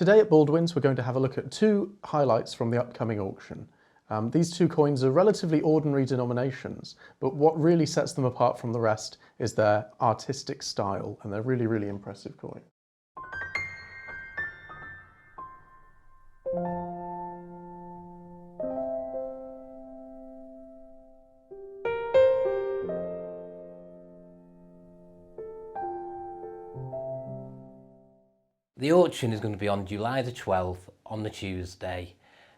Today at Baldwins we're going to have a look at two highlights from the upcoming auction. These two coins are relatively ordinary denominations, but what really sets them apart from the rest is their artistic style, and they're really, really impressive coins. The auction is going to be on July the 12th, on the Tuesday.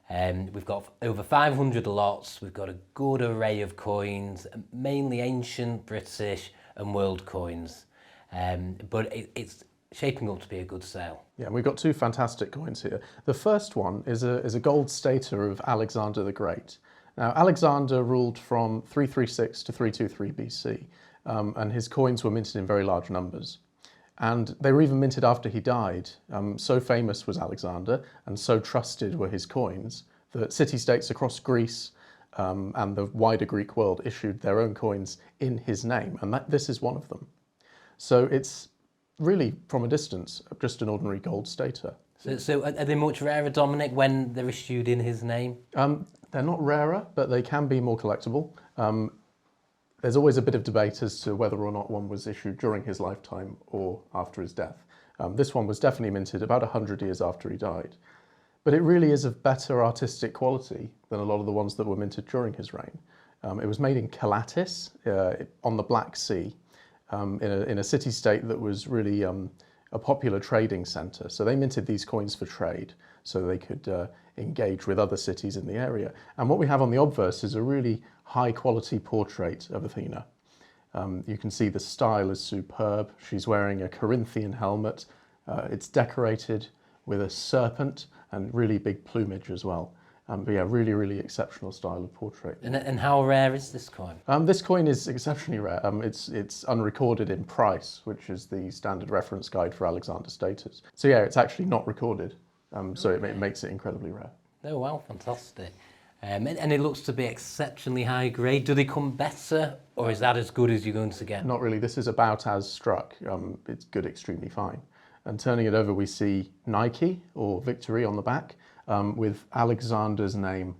We've got over 500 lots, we've got a good array of coins, mainly ancient, British and world coins. But it's shaping up to be a good sale. Yeah, we've got two fantastic coins here. The first one is a gold stater of Alexander the Great. Now, Alexander ruled from 336 to 323 BC, and his coins were minted in very large numbers. And they were even minted after he died. So famous was Alexander and so trusted were his coins that city-states across Greece and the wider Greek world issued their own coins in his name, and this is one of them. So it's really, from a distance, just an ordinary gold stater. So are they much rarer, Dominic, when they're issued in his name? They're not rarer, but they can be more collectible. There's always a bit of debate as to whether or not one was issued during his lifetime or after his death. This one was definitely minted about 100 years after he died. But it really is of better artistic quality than a lot of the ones that were minted during his reign. It was made in Calatis on the Black Sea, in a city-state that was really a popular trading centre. So they minted these coins for trade, so they could engage with other cities in the area. And what we have on the obverse is a really high-quality portrait of Athena. You can see the style is superb. She's wearing a Corinthian helmet. It's decorated with a serpent and really big plumage as well. But yeah, really, really exceptional style of portrait. And how rare is this coin? This coin is exceptionally rare. It's unrecorded in price, which is the standard reference guide for Alexander staters. So yeah, it's actually not recorded. So it makes it incredibly rare. Oh wow, fantastic. And it looks to be exceptionally high grade. Do they come better, or is that as good as you're going to get? Not really. This is about as struck. It's good, extremely fine. And turning it over, we see Nike, or Victory, on the back, with Alexander's name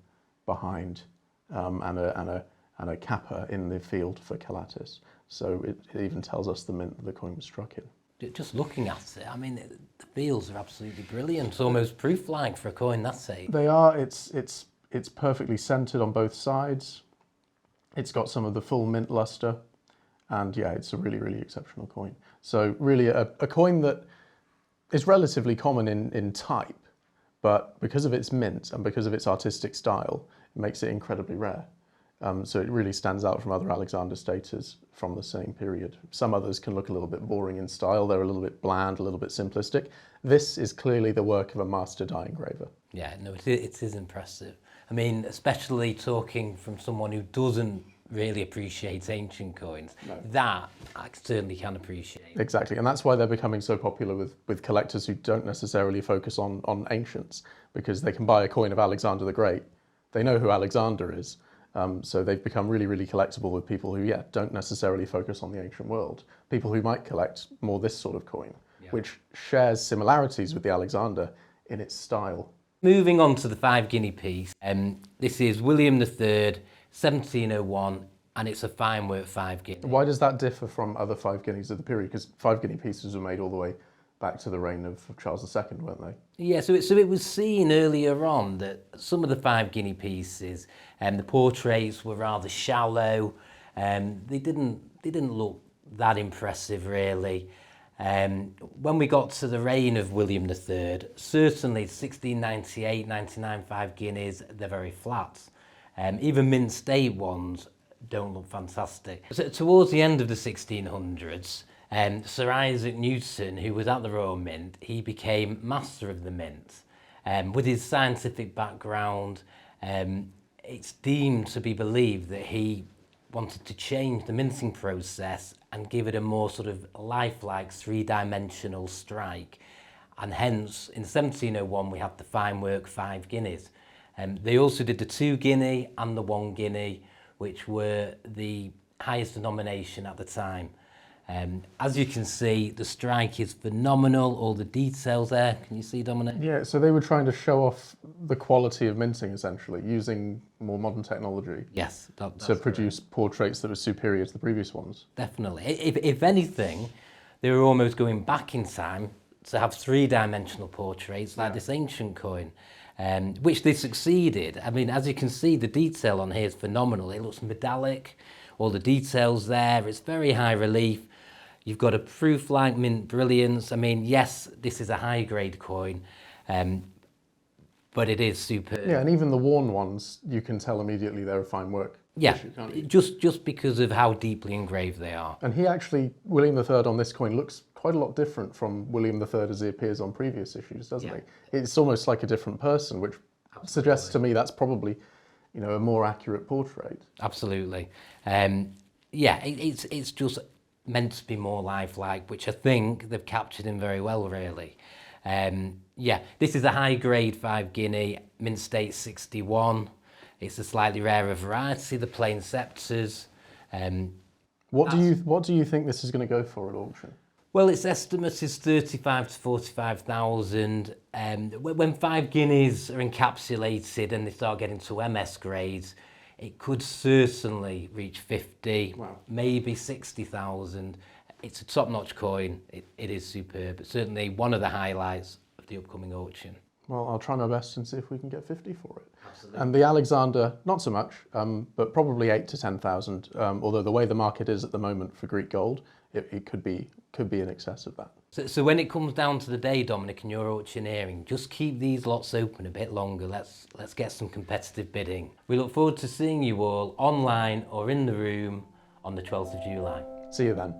behind, and a kappa in the field for Calatis. So it even tells us the mint that the coin was struck in. Just looking at it, I mean, the feels are absolutely brilliant, almost proof-like for a coin that shape. They are. It's perfectly centered on both sides. It's got some of the full mint luster, and yeah, it's a really, really exceptional coin. So really a coin that is relatively common in type, but because of its mint and because of its artistic style, it makes it incredibly rare. So it really stands out from other Alexander staters from the same period. Some others can look a little bit boring in style. They're a little bit bland, a little bit simplistic. This is clearly the work of a master die engraver. Yeah, no, it is impressive. I mean, especially talking from someone who doesn't really appreciate ancient coins, no. That I certainly can appreciate. Exactly, and that's why they're becoming so popular with collectors who don't necessarily focus on ancients, because they can buy a coin of Alexander the Great. They know who Alexander is. So they've become really, really collectible with people who, don't necessarily focus on the ancient world. People who might collect more this sort of coin, which shares similarities with the Alexander in its style. Moving on to the 5 guinea piece. This is William III, 1701, and it's a fine work 5 guinea. Why does that differ from other 5 guineas of the period? Because 5 guinea pieces were made all the way back to the reign of Charles II, weren't they? Yeah, so it was seen earlier on that some of the 5 guinea pieces, the portraits were rather shallow. They didn't look that impressive, really. When we got to the reign of William III, certainly 1698, 99 5 guineas, they're very flat. Even mint state ones don't look fantastic. So towards the end of the 1600s, Sir Isaac Newton, who was at the Royal Mint, he became master of the mint. With his scientific background, it's deemed to be believed that he wanted to change the minting process and give it a more sort of lifelike 3-dimensional strike. And hence, in 1701, we have the fine work 5 guineas. They also did the 2 guinea and the 1 guinea, which were the highest denomination at the time. As you can see, the strike is phenomenal, all the details there. Can you see, Dominic? Yeah, so they were trying to show off the quality of minting, essentially, using more modern technology Yes, that's to produce portraits that were superior to the previous ones. definitely. If anything, they were almost going back in time to have three-dimensional portraits like this ancient coin, which they succeeded. I mean, as you can see, the detail on here is phenomenal. It looks metallic, all the details there. It's very high relief. You've got a proof-like mint brilliance. I mean, yes, this is a high-grade coin, but it is superb. Yeah, and even the worn ones, you can tell immediately they're a fine work. Yeah, issue, can't you? just because of how deeply engraved they are. And he actually, William III on this coin looks quite a lot different from William III as he appears on previous issues, doesn't he? It's almost like a different person, which suggests to me that's probably, a more accurate portrait. Absolutely. It's just meant to be more lifelike, which I think they've captured him very well, really. This is a high-grade 5 Guinea, mint state 61. It's a slightly rarer variety, the plain scepters. What do you think this is going to go for at auction? Well, its estimate is 35 to 45,000. When 5 guineas are encapsulated and they start getting to MS grades, it could certainly reach 50, maybe 60,000. It's a top-notch coin. It is superb. It's certainly one of the highlights of the upcoming auction. Well, I'll try my best and see if we can get 50 for it. Absolutely. And the Alexander, not so much, but probably 8 to 10,000. Although the way the market is at the moment for Greek gold, it could be in excess of that. So when it comes down to the day, Dominic, and your auctioneering, just keep these lots open a bit longer. Let's get some competitive bidding. We look forward to seeing you all online or in the room on the 12th of July. See you then.